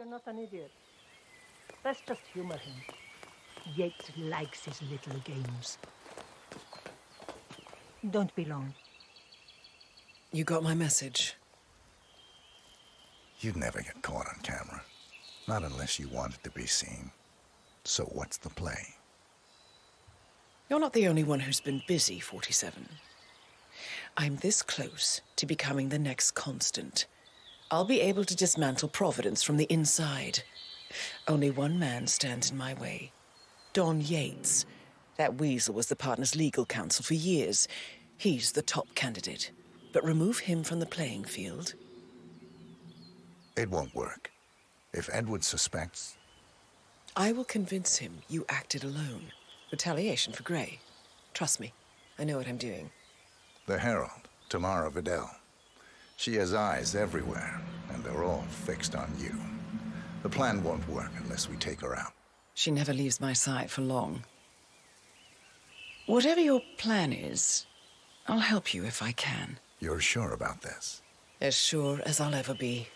you're not an idiot. Let's just humor him. Yates likes his little games. Don't be long. You got my message. You'd never get caught on camera. Not unless you wanted to be seen. So what's the play? You're not the only one who's been busy, 47. I'm this close to becoming the next constant. I'll be able to dismantle Providence from the inside. Only one man stands in my way. Don Yates. That weasel was the partner's legal counsel for years. He's the top candidate. But remove him from the playing field. It won't work. If Edward suspects... I will convince him you acted alone. Retaliation for Gray. Trust me, I know what I'm doing. The Herald, Tamara Vidal. She has eyes everywhere, and they're all fixed on you. The plan won't work unless we take her out. She never leaves my side for long. Whatever your plan is, I'll help you if I can. You're sure about this? As sure as I'll ever be.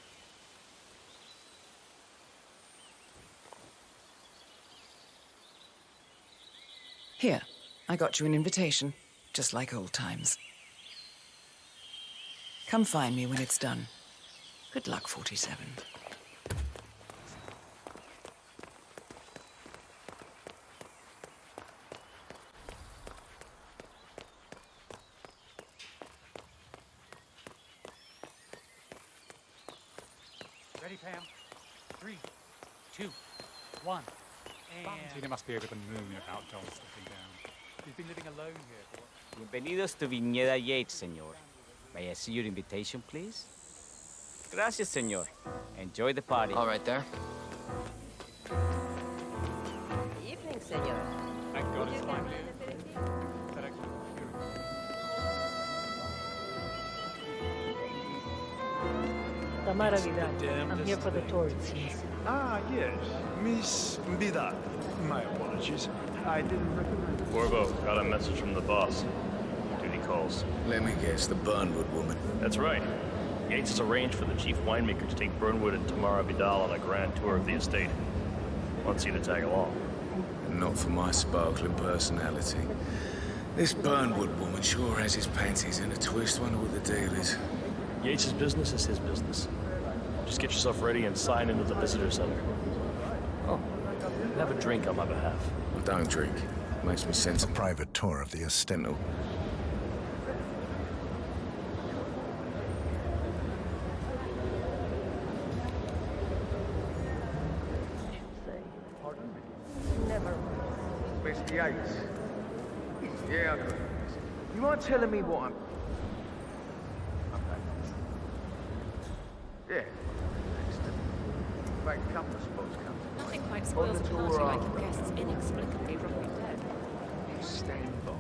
Here, I got you an invitation, just like old times. Come find me when it's done. Good luck, 47. Ready, Pam? 3, 2, 1, and... Tina must be over the moon about John stepping down. He's been living alone here for what? Bienvenidos to Viñeda Yates, señor. May I see your invitation, please? Gracias, señor. Enjoy the party. All right there. Evening, senor. Thank God it's finally... Tamara Vidal. I'm here for the tour, it seems. Ah, yes. Miss Vidal. My apologies. I didn't recognize... Corvo, got a message from the boss. Duty calls. Let me guess, the Burnwood woman. That's right. Yates has arranged for the chief winemaker to take Burnwood and Tamara Vidal on a grand tour of the estate. Wants you to tag along. Not for my sparkling personality. This Burnwood woman sure has his panties in a twist. Wonder what the deal is. Yates' business is his business. Just get yourself ready and sign into the visitor center. Oh, have a drink on my behalf. I don't drink. Makes me sense. A private tour of the estate. No. Never. Mr. Yates. Yeah, I got it. You mind telling me what I'm... Yeah. Make a couple of spots come to Nothing mind. quite spoils On a the party tour like after. a guest's inexplicably dropping dead. Stand by.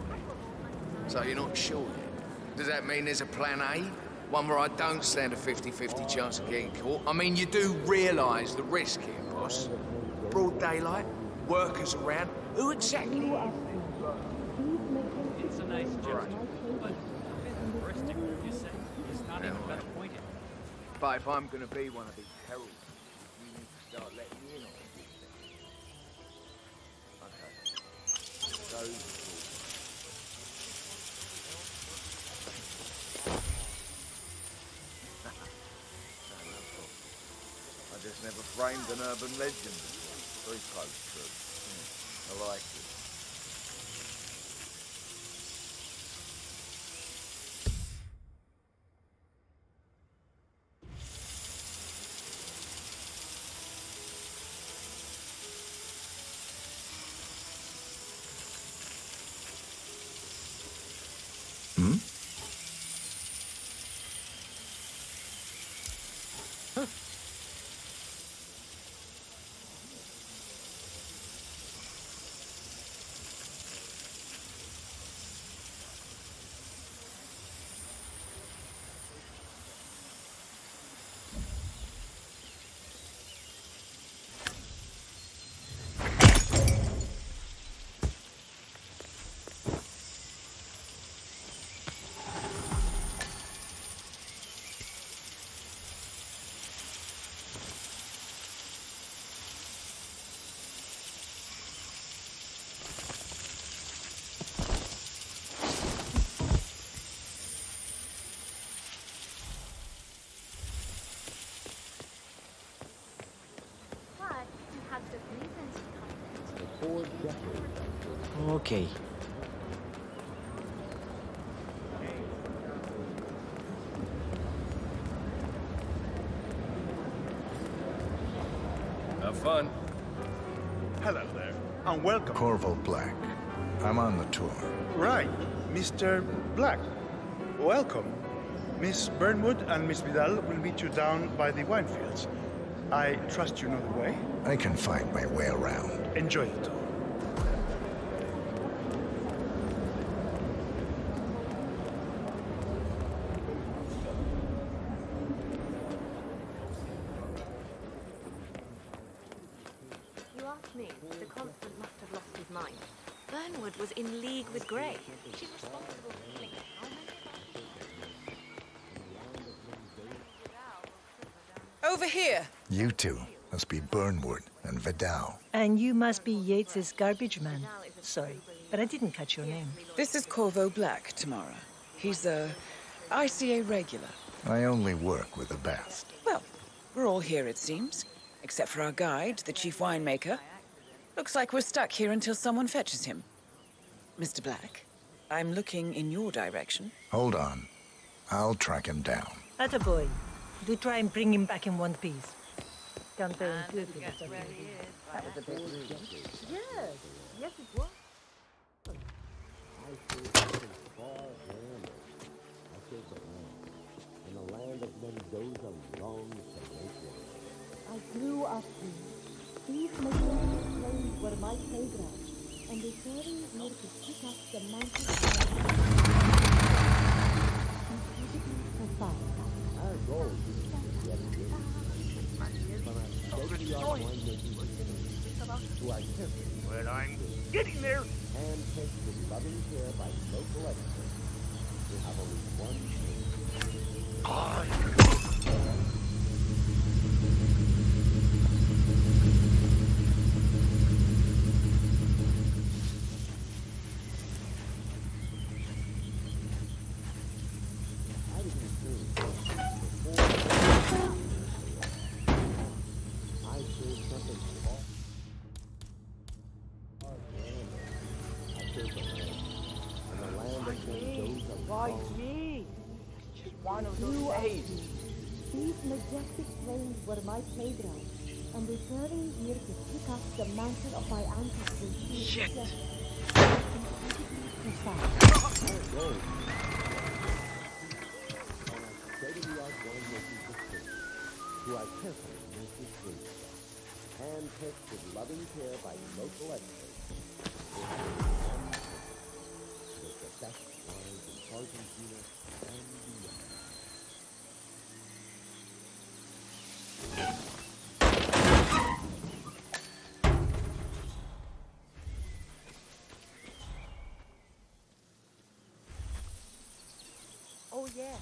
So you're not sure yet? Does that mean there's a plan A? One where I don't stand a 50-50 chance of getting caught? I mean, you do realise the risk here, boss. Broad daylight, workers around. Who exactly? It's a nice gesture, but touristic, you say? It's not even that pointed. But if I'm gonna be one of these heralds, you need to start letting me in on it. Okay. Those I just never framed an urban legend. Very close to. I like it. Okay. Have fun. Hello there, and welcome. Corvo Black. I'm on the tour. Right, Mr. Black. Welcome. Miss Burnwood and Miss Vidal will meet you down by the wine fields. I trust you know the way. I can find my way around. Enjoy the tour. You asked me. The constant must have lost his mind. Burnwood was in league with Grey. She's responsible for killing how many of Over here! You two must be Burnwood and Vidal. And you must be Yates's garbage man. Sorry, but I didn't catch your name. This is Corvo Black, Tamara. He's a ICA regular. I only work with the best. Well, we're all here, it seems. Except for our guide, the chief winemaker. Looks like we're stuck here until someone fetches him. Mr. Black, I'm looking in your direction. Hold on. I'll track him down. Attaboy. Do try and bring him back in one piece. Can't bear him good. That was a bit rude. Yes, yes it was. I grew up here. These magnetic flames were my playground, and they carried me to pick up the mountain for fire. Well, I'm getting there. Handpicked with loving care by local experts. You have only one These majestic plains were my playground, and they carried me here to pick up the mantle of my ancestors. Shit! handpicked with loving care by local experts. With the best wines in Argentina and beyond. Oh, yeah.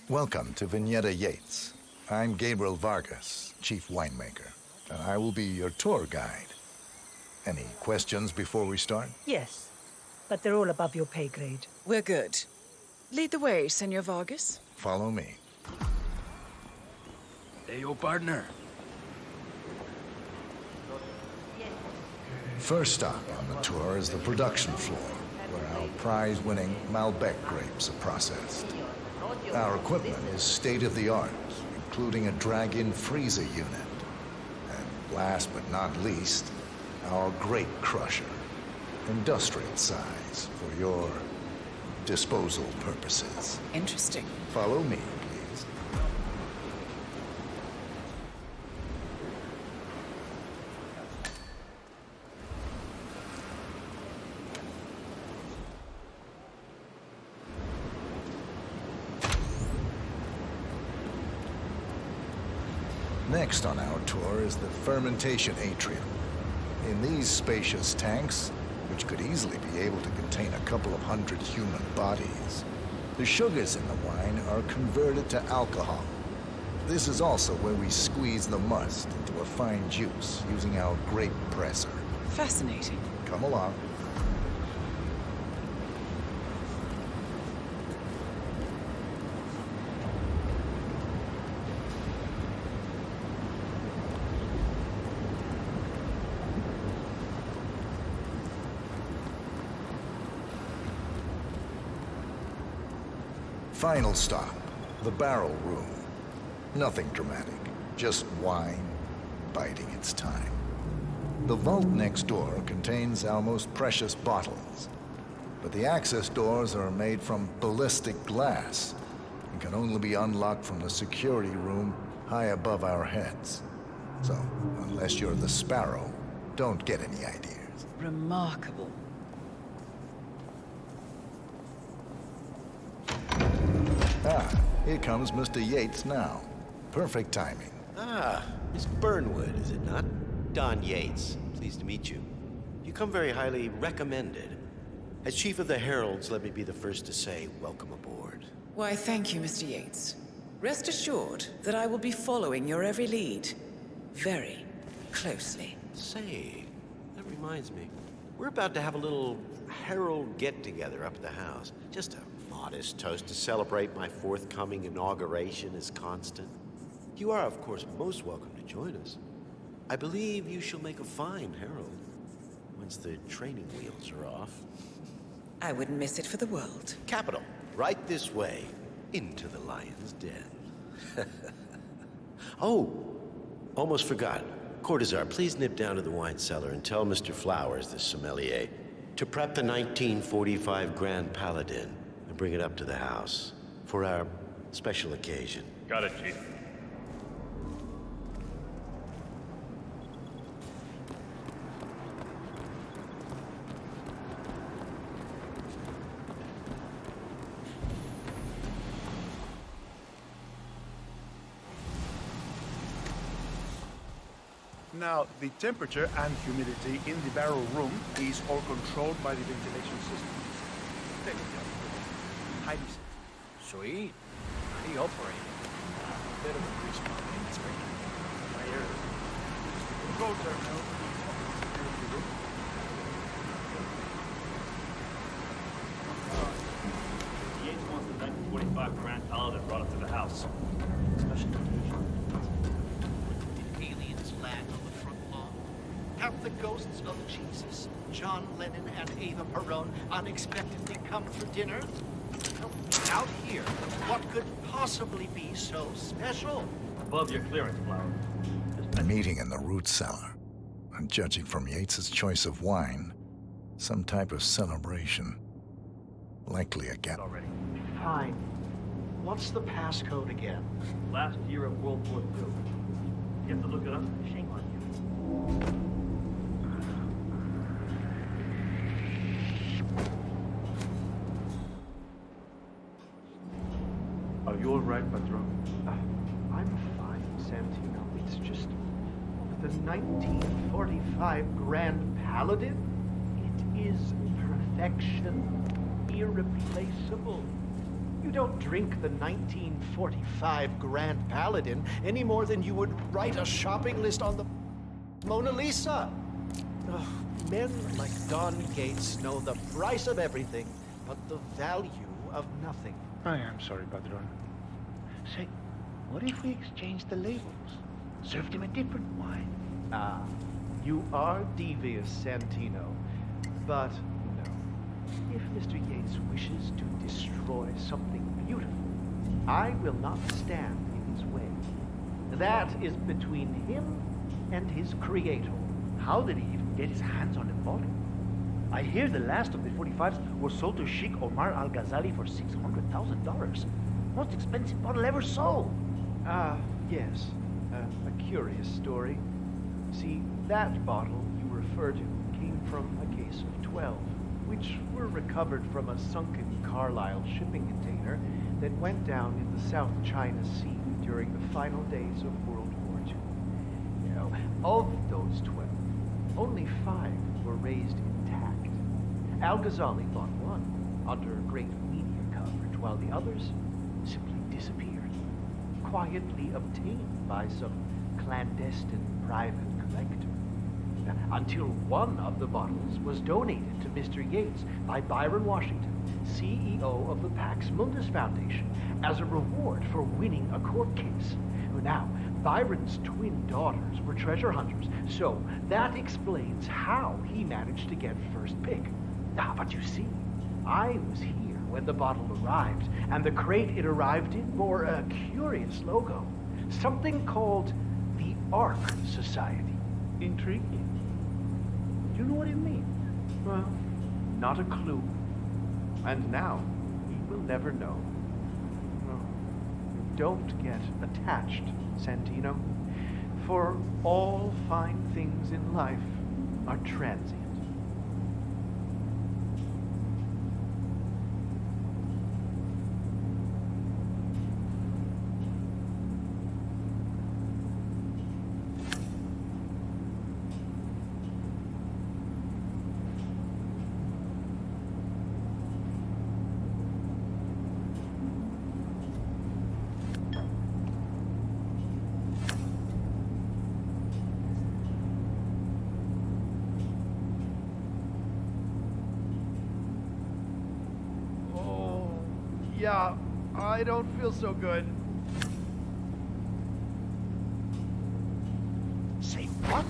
Welcome to Vignetta Yates. I'm Gabriel Vargas, chief winemaker, and I will be your tour guide. Any questions before we start? Yes, but they're all above your pay grade. We're good. Lead the way, Senor Vargas. Follow me. Hey, your partner. First stop on the tour is the production floor, where our prize-winning Malbec grapes are processed. Our equipment is state-of-the-art, including a drag-in freezer unit. And last but not least, our grape crusher, industrial size for your disposal purposes. Interesting. Follow me, please. Next on our tour is the fermentation atrium. In these spacious tanks, which could easily be able to contain a couple of hundred human bodies, the sugars in the wine are converted to alcohol. This is also where we squeeze the must into a fine juice using our grape presser. Fascinating. Come along. Final stop, the barrel room. Nothing dramatic, just wine biding its time. The vault next door contains our most precious bottles, but the access doors are made from ballistic glass and can only be unlocked from the security room high above our heads. So, unless you're the Sparrow, don't get any ideas. Remarkable. Ah, here comes Mr. Yates now. Perfect timing. Ah, Miss Burnwood, is it not? Don Yates. Pleased to meet you. You come very highly recommended. As Chief of the Heralds, let me be the first to say welcome aboard. Why, thank you, Mr. Yates. Rest assured that I will be following your every lead. Very closely. Say, that reminds me. We're about to have a little Herald get-together up at the house. Just a modest toast to celebrate my forthcoming inauguration as Constant. You are, of course, most welcome to join us. I believe you shall make a fine Herald once the training wheels are off. I wouldn't miss it for the world. Capital. Right this way, into the lion's den. Oh, almost forgot. Cortazar, please nip down to the wine cellar and tell Mr. Flowers, the sommelier, to prep the 1945 Grand Paladin and bring it up to the house for our special occasion. Got it, Chief. Now, the temperature and humidity in the barrel room is all controlled by the ventilation system. Take it down. Highly safe. Sweet. How do you operate? A bit of a grease bump in this break. My ear. The control terminal is on the security room. Yates wants the 1945 Grand Paladin brought up to the house. Special occasion. Aliens land on the front lawn. Have the ghosts of Jesus, John Lennon, and Eva Peron unexpectedly come for dinner? Out here, what could possibly be so special? Above your clearance, Flower. A meeting in the root cellar. And judging from Yates's choice of wine, some type of celebration. Likely a get. Already. Fine. What's the passcode again? Last year of World War II. You have to look it up? Shame on you. Are you all right, Patron? I'm fine, Santino. It's just the 1945 Grand Paladin. It is perfection, irreplaceable. You don't drink the 1945 Grand Paladin any more than you would write a shopping list on the Mona Lisa. Oh, men like Don Yates know the price of everything, but the value of nothing. I am sorry, Patron. Say, what if we exchange the labels? Served him a different wine. Ah, you are devious, Santino. But no. If Mr. Yates wishes to destroy something beautiful, I will not stand in his way. That is between him and his creator. How did he even get his hands on the bottle? I hear the last of the 45s were sold to Sheikh Omar Al-Ghazali for $600,000. Most expensive bottle ever sold. Ah, yes. A curious story. See, that bottle you refer to came from a case of 12, which were recovered from a sunken Carlisle shipping container that went down in the South China Sea during the final days of World War II. Now, of those 12, only 5 were raised intact. Al-Ghazali bought one under great media coverage, while the others simply disappeared, quietly obtained by some clandestine private collector. Until one of the bottles was donated to Mr. Yates by Byron Washington, CEO of the Pax Mundus Foundation, as a reward for winning a court case. Now, Byron's twin daughters were treasure hunters, so that explains how he managed to get first pick. But you see, I was here when the bottle arrived, and the crate it arrived in bore a curious logo. Something called the Ark Society. Intriguing. Do you know what it means? Well, not a clue. And now, we will never know. No. Don't get attached, Santino. For all fine things in life are transient. Yeah, I don't feel so good. Say what?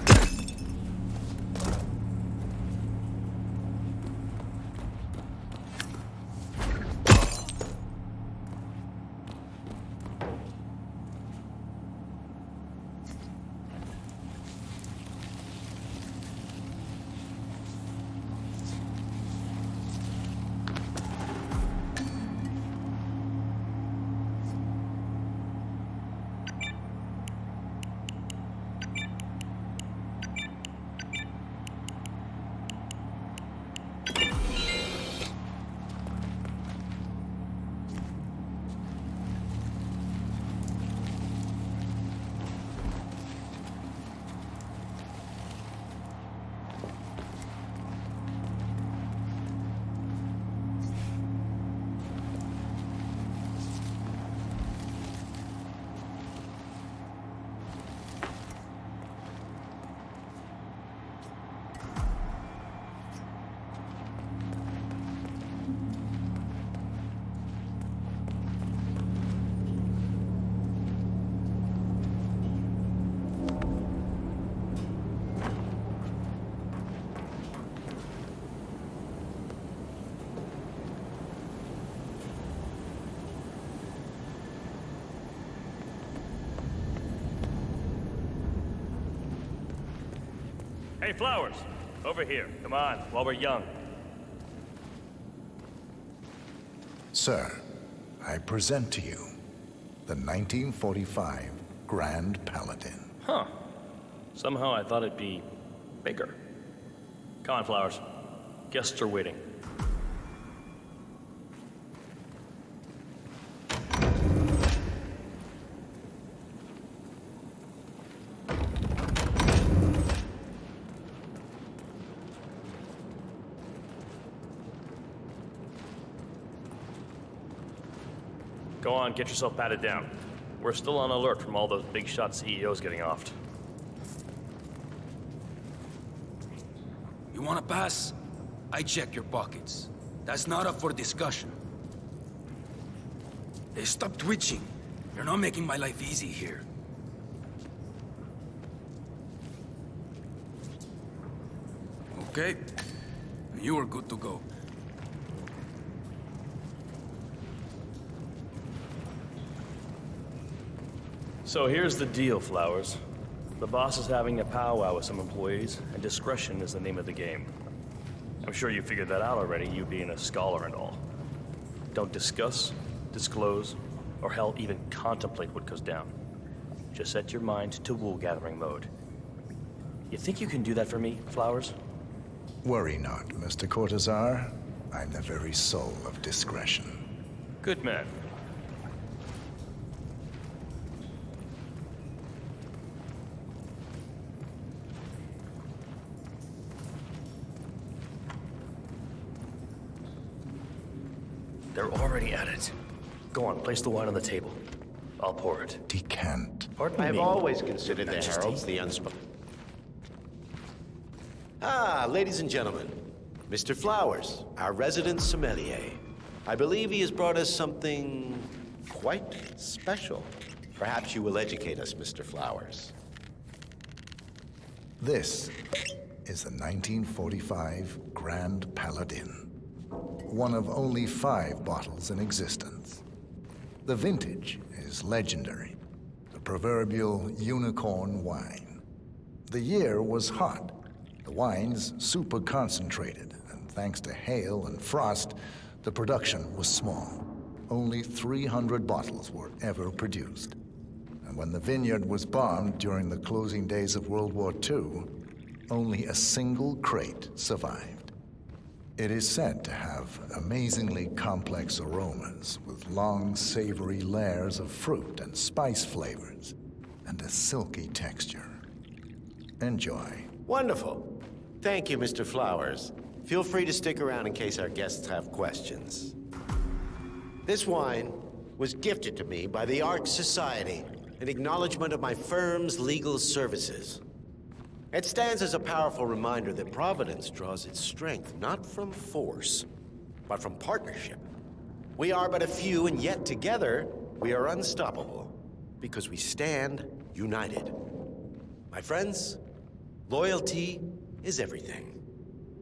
Hey, Flowers! Over here. Come on, while we're young. Sir, I present to you the 1945 Grand Paladin. Huh. Somehow I thought it'd be bigger. Come on, Flowers. Guests are waiting. Go on, get yourself patted down. We're still on alert from all those big shot CEOs getting offed. You wanna pass? I check your pockets. That's not up for discussion. Hey, stop twitching. You're not making my life easy here. Okay? You are good to go. So here's the deal, Flowers. The boss is having a powwow with some employees, and discretion is the name of the game. I'm sure you figured that out already, you being a scholar and all. Don't discuss, disclose, or hell, even contemplate what goes down. Just set your mind to wool-gathering mode. You think you can do that for me, Flowers? Worry not, Mr. Cortazar. I'm the very soul of discretion. Good man. They're already at it. Go on, place the wine on the table. I'll pour it. Decant. Pardon me. I've always considered the heralds the unspoken. Ah, ladies and gentlemen, Mr. Flowers, our resident sommelier. I believe he has brought us something quite special. Perhaps you will educate us, Mr. Flowers. This is the 1945 Grand Paladin, one of only 5 bottles in existence. The vintage is legendary, the proverbial unicorn wine. The year was hot, the wine's super concentrated, and thanks to hail and frost, the production was small. Only 300 bottles were ever produced. And when the vineyard was bombed during the closing days of World War II, only a single crate survived. It is said to have amazingly complex aromas with long, savory layers of fruit and spice flavors, and a silky texture. Enjoy. Wonderful. Thank you, Mr. Flowers. Feel free to stick around in case our guests have questions. This wine was gifted to me by the Ark Society in acknowledgement of my firm's legal services. It stands as a powerful reminder that Providence draws its strength not from force, but from partnership. We are but a few, and yet together we are unstoppable because we stand united. My friends, loyalty is everything,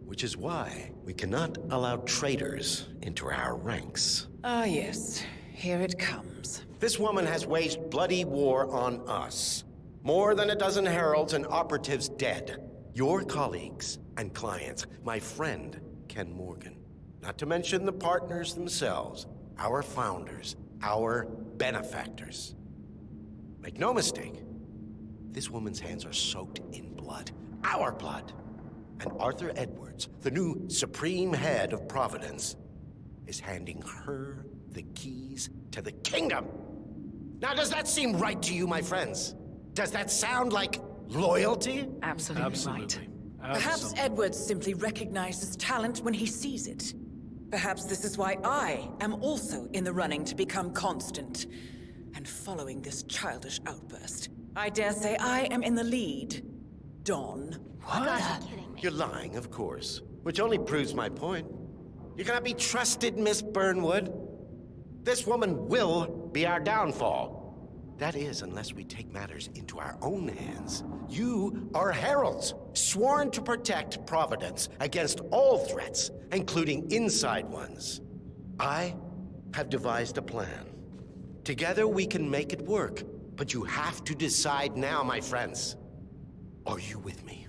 which is why we cannot allow traitors into our ranks. Ah, yes. Here it comes. This woman has waged bloody war on us. More than a dozen heralds and operatives dead. Your colleagues and clients, my friend, Ken Morgan. Not to mention the partners themselves, our founders, our benefactors. Make no mistake, this woman's hands are soaked in blood. Our blood. And Arthur Edwards, the new supreme head of Providence, is handing her the keys to the kingdom. Now, does that seem right to you, my friends? Does that sound like loyalty? Absolutely right. Perhaps Edwards simply recognizes talent when he sees it. Perhaps this is why I am also in the running to become constant. And following this childish outburst, I dare say I am in the lead. Dawn. What? You're lying, of course. Which only proves my point. You cannot be trusted, Miss Burnwood. This woman will be our downfall. That is, unless we take matters into our own hands. You are heralds, sworn to protect Providence against all threats, including inside ones. I have devised a plan. Together we can make it work, but you have to decide now, my friends. Are you with me?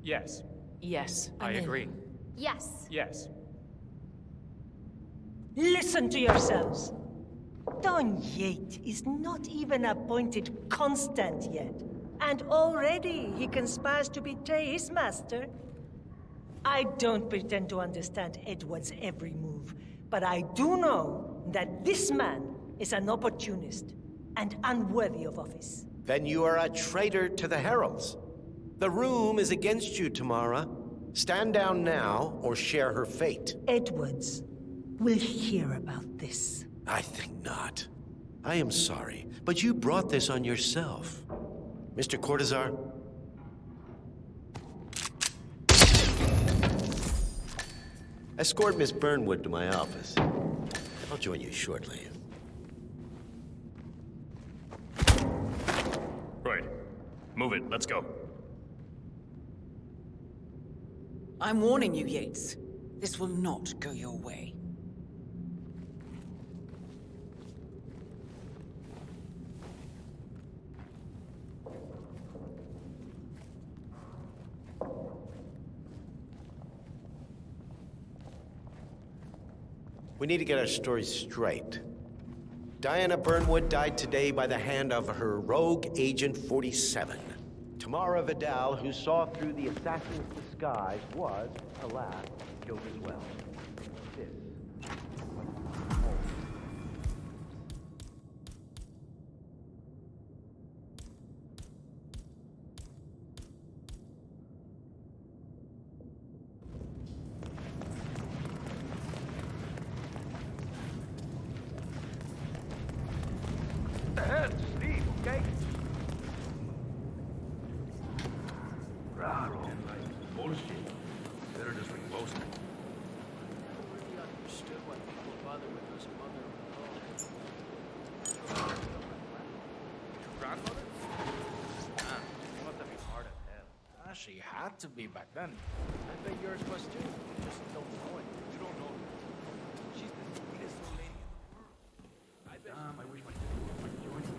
Yes. Yes. I agree. Yes. Yes. Listen to yourselves. Don Yates is not even appointed constant yet, and already he conspires to betray his master. I don't pretend to understand Edward's every move, but I do know that this man is an opportunist and unworthy of office. Then you are a traitor to the heralds. The room is against you, Tamara. Stand down now or share her fate. Edwards will hear about this. I think not. I am sorry, but you brought this on yourself. Mr. Cortazar? Escort Miss Burnwood to my office. I'll join you shortly. Right. Move it. Let's go. I'm warning you, Yates. This will not go your way. We need to get our story straight. Diana Burnwood died today by the hand of her rogue Agent 47. Tamara Vidal, who saw through the assassin's disguise, was, alas, killed as well. This Ahead, Steve, okay? Raro. had to be back then. I bet yours was too. You just don't know it. You don't know. She's the sweetest old lady in the world. I bet. I wish my sister would join me.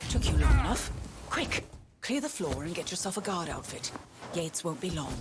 Took you long enough. Quick! Clear the floor and get yourself a guard outfit. Yates won't be long.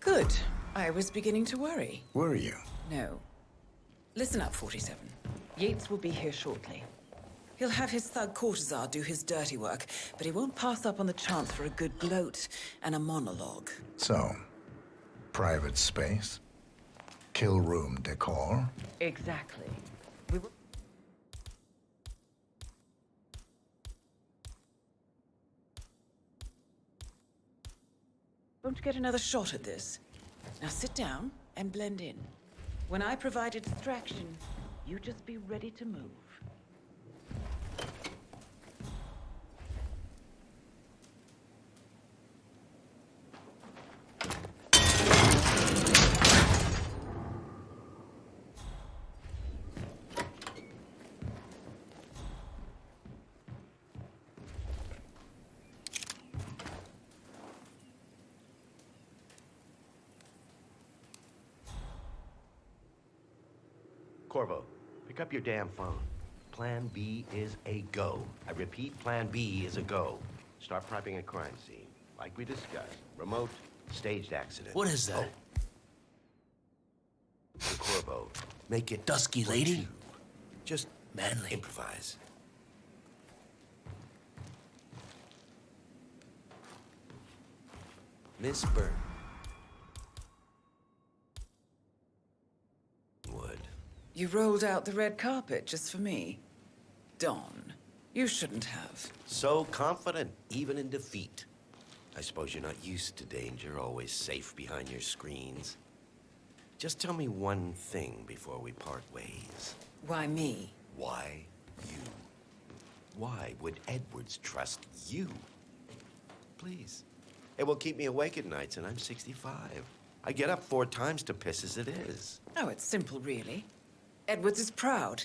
Good. I was beginning to worry. Were you? No. Listen up, 47. Yates will be here shortly. He'll have his thug courtesan do his dirty work, but he won't pass up on the chance for a good gloat and a monologue. So, private space? Kill room decor? Exactly. We will... Won't get another shot at this. Now sit down and blend in. When I provide a distraction, you just be ready to move. Corvo, pick up your damn phone. Plan B is a go. I repeat, Plan B is a go. Start prepping a crime scene, like we discussed. Remote, staged accident. What is that? The Corvo, make it Dusky for lady? two. Just Manly. improvise. Miss Burnwood. You rolled out the red carpet just for me. Don, you shouldn't have. So confident, even in defeat. I suppose you're not used to danger, always safe behind your screens. Just tell me one thing before we part ways. Why me? Why you? Why would Edwards trust you? Please. It will keep me awake at nights, and I'm 65. I get up 4 times to piss as it is. Oh, it's simple, really. Edwards is proud.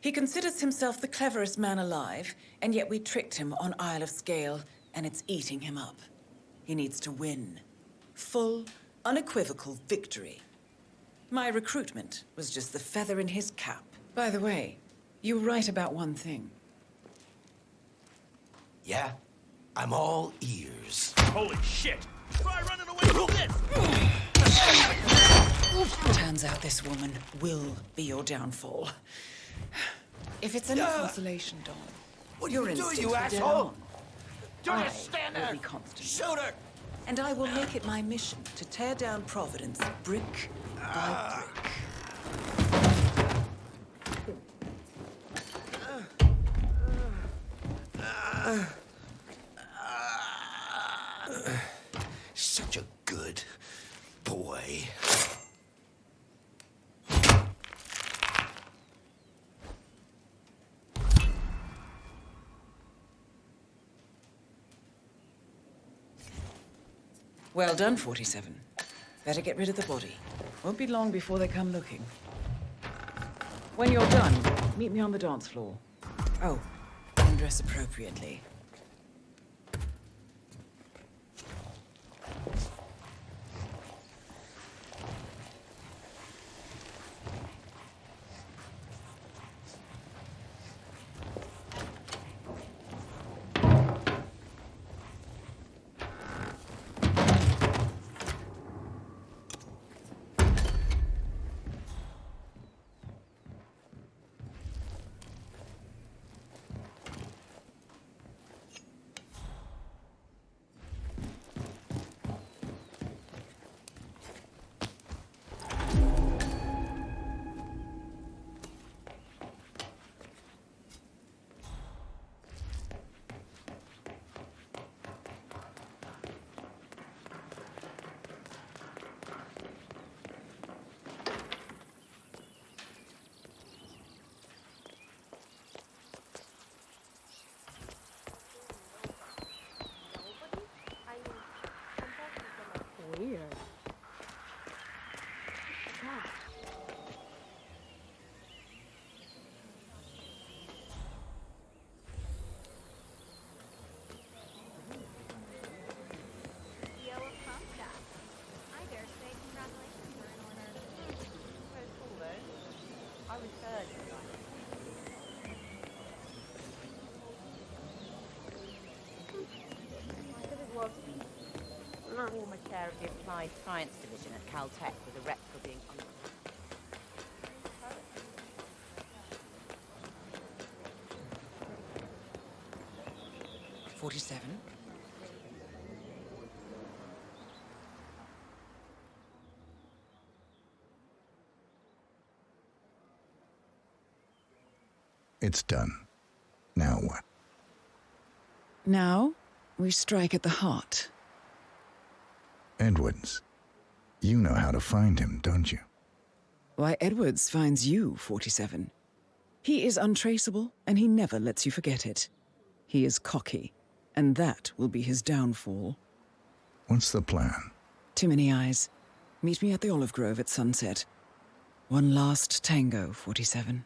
He considers himself the cleverest man alive, and yet we tricked him on Isle of Scale, and it's eating him up. He needs to win. Full, unequivocal victory. My recruitment was just the feather in his cap. By the way, you were right about one thing. Yeah? I'm all ears. Holy shit! Try running away from this! Turns out this woman will be your downfall. If it's any consolation, Don, what are your you doing, instincts you were dead asshole? on. Just stand there! Will be constant. Shoot her! And I will make it my mission to tear down Providence brick by brick. Such a good boy. Well done, 47. Better get rid of the body. Won't be long before they come looking. When you're done, meet me on the dance floor. Oh, and dress appropriately. Weird. Former chair of the Applied Science Division at Caltech with a rep for being un... 47. It's done. Now what? Now, we strike at the heart. Edwards. You know how to find him, don't you? Why, Edwards finds you, 47. He is untraceable, and he never lets you forget it. He is cocky, and that will be his downfall. What's the plan? Too many eyes. Meet me at the Olive Grove at sunset. One last tango, 47.